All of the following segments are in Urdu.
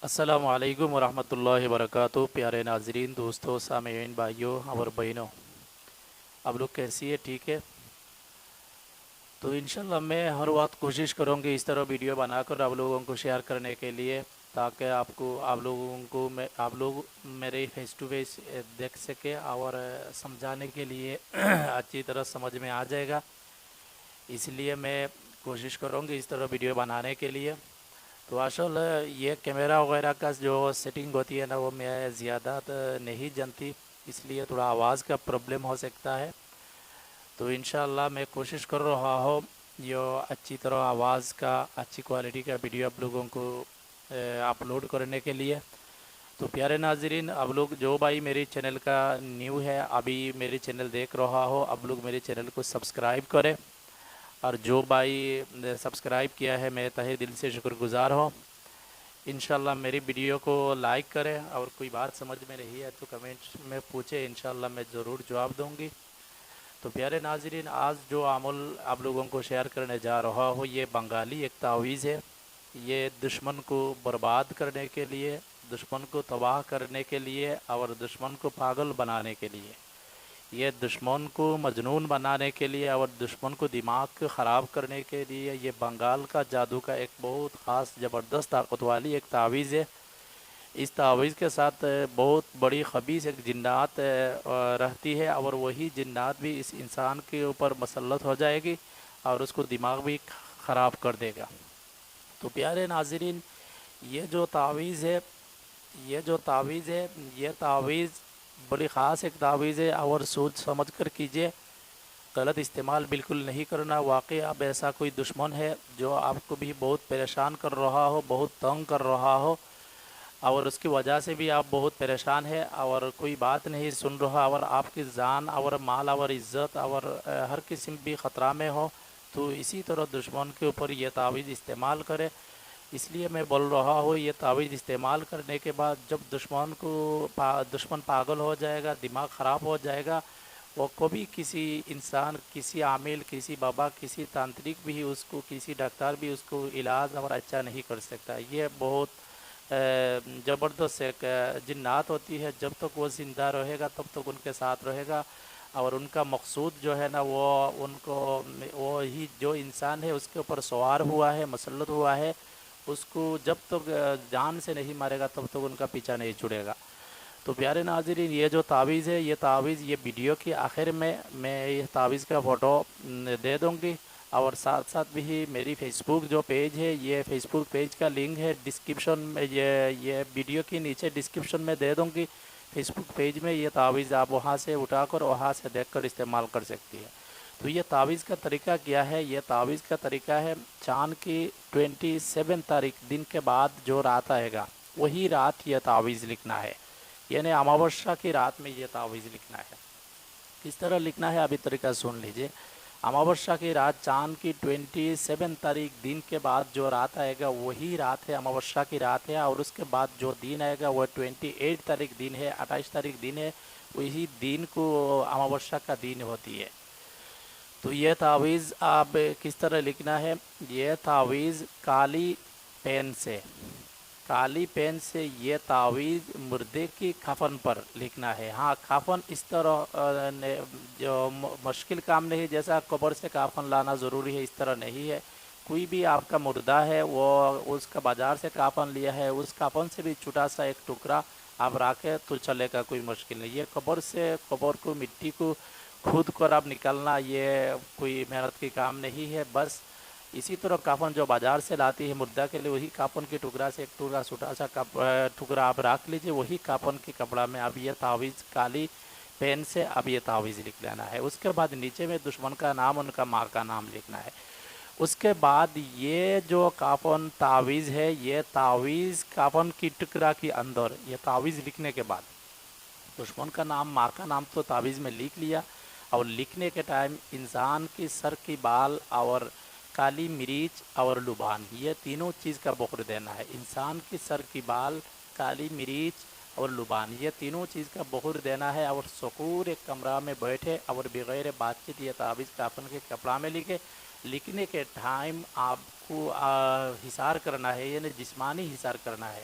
السلام علیکم ورحمۃ اللہ وبرکاتہ، پیارے ناظرین، دوستوں، سامعین، بھائیوں اور بہنوں، آپ لوگ کیسی ہے؟ ٹھیک ہے؟ تو انشاءاللہ میں ہر وقت کوشش کروں گی اس طرح ویڈیو بنا کر آپ لوگوں کو شیئر کرنے کے لیے، تاکہ آپ لوگ میرے فیس ٹو فیس دیکھ سکے اور سمجھانے کے لیے اچھی طرح سمجھ میں آ جائے گا۔ اس لیے میں کوشش کروں گی اس طرح ویڈیو بنانے کے لیے۔ تو اصل یہ کیمرہ وغیرہ کا جو سیٹنگ ہوتی ہے نا، وہ میں زیادہ نہیں جانتی، اس لیے تھوڑا آواز کا پرابلم ہو سکتا ہے۔ تو انشاءاللہ میں کوشش کر رہا ہوں یہ اچھی طرح آواز کا، اچھی کوالٹی کا ویڈیو آپ لوگوں کو اپلوڈ کرنے کے لیے۔ تو پیارے ناظرین، اب لوگ جو بھائی میری چینل کا نیو ہے، ابھی میری چینل دیکھ رہا ہو، اب لوگ میری چینل کو سبسکرائب کریں، اور جو بھائی سبسکرائب کیا ہے میں تہہ دل سے شکر گزار ہوں۔ انشاءاللہ میری ویڈیو کو لائک کریں، اور کوئی بات سمجھ میں نہیں ہے تو کمنٹ میں پوچھیں، انشاءاللہ میں ضرور جواب دوں گی۔ تو پیارے ناظرین، آج جو عمل آپ لوگوں کو شیئر کرنے جا رہا ہوں، یہ بنگالی ایک تعویذ ہے۔ یہ دشمن کو برباد کرنے کے لیے، دشمن کو تباہ کرنے کے لیے اور دشمن کو پاگل بنانے کے لیے، یہ دشمن کو مجنون بنانے کے لیے اور دشمن کو دماغ کو خراب کرنے کے لیے، یہ بنگال کا جادو کا ایک بہت خاص زبردست طاقت والی ایک تعویذ ہے۔ اس تعویذ کے ساتھ بہت بڑی خبیث ایک جنات رہتی ہے، اور وہی جنات بھی اس انسان کے اوپر مسلط ہو جائے گی اور اس کو دماغ بھی خراب کر دے گا۔ تو پیارے ناظرین، یہ جو تعویذ ہے یہ جو تعویذ ہے یہ تعویذ بڑی خاص ایک تعویذ ہے، اور سوچ سمجھ کر کیجیے، غلط استعمال بالکل نہیں کرنا۔ واقعی اب ایسا کوئی دشمن ہے جو آپ کو بھی بہت پریشان کر رہا ہو، بہت تنگ کر رہا ہو، اور اس کی وجہ سے بھی آپ بہت پریشان ہے اور کوئی بات نہیں سن رہا، اور آپ کی جان اور مال اور عزت اور ہر قسم بھی خطرہ میں ہو، تو اسی طرح دشمن کے اوپر یہ تعویذ استعمال کرے۔ اس لیے میں بول رہا ہوں، یہ تعویذ استعمال کرنے کے بعد جب دشمن پاگل ہو جائے گا، دماغ خراب ہو جائے گا، وہ کبھی کسی انسان، کسی عامل، کسی بابا، کسی تانترک بھی اس کو، کسی ڈاکٹر بھی اس کو علاج اور اچھا نہیں کر سکتا۔ یہ بہت زبردست ایک جنات ہوتی ہے، جب تک وہ زندہ رہے گا تب تک ان کے ساتھ رہے گا، اور ان کا مقصود جو ہے نا، وہ ان کو، وہی جو انسان ہے اس کے اوپر سوار ہوا ہے، مسلط ہوا ہے، اس کو جب تک جان سے نہیں مارے گا تب تک ان کا پیچھا نہیں چھڑے گا۔ تو پیارے ناظرین، یہ جو تعویذ ہے، یہ تعویذ یہ ویڈیو کے آخر میں یہ تعویذ کا فوٹو دے دوں گی، اور ساتھ ساتھ بھی میری فیس بک جو پیج ہے، یہ فیس بک پیج کا لنک ہے ڈسکرپشن میں، یہ ویڈیو کے نیچے ڈسکرپشن میں دے دوں گی۔ فیس بک پیج میں یہ تعویذ آپ وہاں سے اٹھا کر، وہاں سے دیکھ کر استعمال کر سکتی ہے۔ تو یہ تعویذ کا طریقہ کیا ہے؟ یہ تعویذ کا طریقہ ہے، چاند کی 27 تاریخ دن کے بعد جو رات آئے گا، وہی رات یہ تعویذ لکھنا ہے، یعنی اماوسیا کی رات میں یہ تعویذ لکھنا ہے۔ کس طرح لکھنا ہے ابھی طریقہ سن لیجئے۔ اماوسیا کی رات، چاند کی 27 تاریخ دن کے بعد جو رات آئے گا وہی رات ہے، اماوسیا کی رات ہے، اور اس کے بعد جو دن آئے گا وہ 28 تاریخ دن ہے، 28 تاریخ دن ہے، وہی دن کو اماوسیا کا دن ہوتی ہے۔ تو یہ تعویذ آپ کس طرح لکھنا ہے؟ یہ تعویذ کالی پین سے یہ تعویذ مردے کی کفن پر لکھنا ہے۔ ہاں، کفن اس طرح جو مشکل کام نہیں، جیسا قبر سے کفن لانا ضروری ہے، اس طرح نہیں ہے۔ کوئی بھی آپ کا مردہ ہے، وہ اس کا بازار سے کفن لیا ہے، اس کفن سے بھی چھوٹا سا ایک ٹکڑا آپ رکھیں تو چلے گا، کوئی مشکل نہیں۔ یہ قبر کو، مٹی کو کھود کر اب نکلنا، یہ کوئی محنت کی کام نہیں ہے۔ بس اسی طرح کفن جو بازار سے لاتی ہے مردہ کے لیے، وہی کفن کے ٹکڑا سے ایک ٹکڑا چھوٹا سا ٹکڑا آپ رکھ لیجئے، وہی کفن کے کپڑا میں اب یہ تعویذ کالی پین سے اب یہ تعویذ لکھ لینا ہے۔ اس کے بعد نیچے میں دشمن کا نام، ان کا ماں کا نام لکھنا ہے۔ اس کے بعد یہ جو کفن تعویذ ہے، یہ تعویذ کفن کی ٹکڑا کے اندر، یہ تعویذ لکھنے کے بعد دشمن کا نام، ماں کا نام تو تعویذ میں لکھ لیا، اور لکھنے کے ٹائم انسان کی سر کی بال اور کالی مرچ اور لبان، یہ تینوں چیز کا بخور دینا ہے۔ انسان کی سر کی بال، کالی مرچ اور لبان، یہ تینوں چیز کا بخور دینا ہے، اور سکور ایک کمرہ میں بیٹھے اور بغیر بات چیت یہ تعویذ کفن کے کپڑا میں لکھے۔ لکھنے کے ٹائم آپ کو حصار کرنا ہے، یعنی جسمانی حصار کرنا ہے۔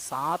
7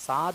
7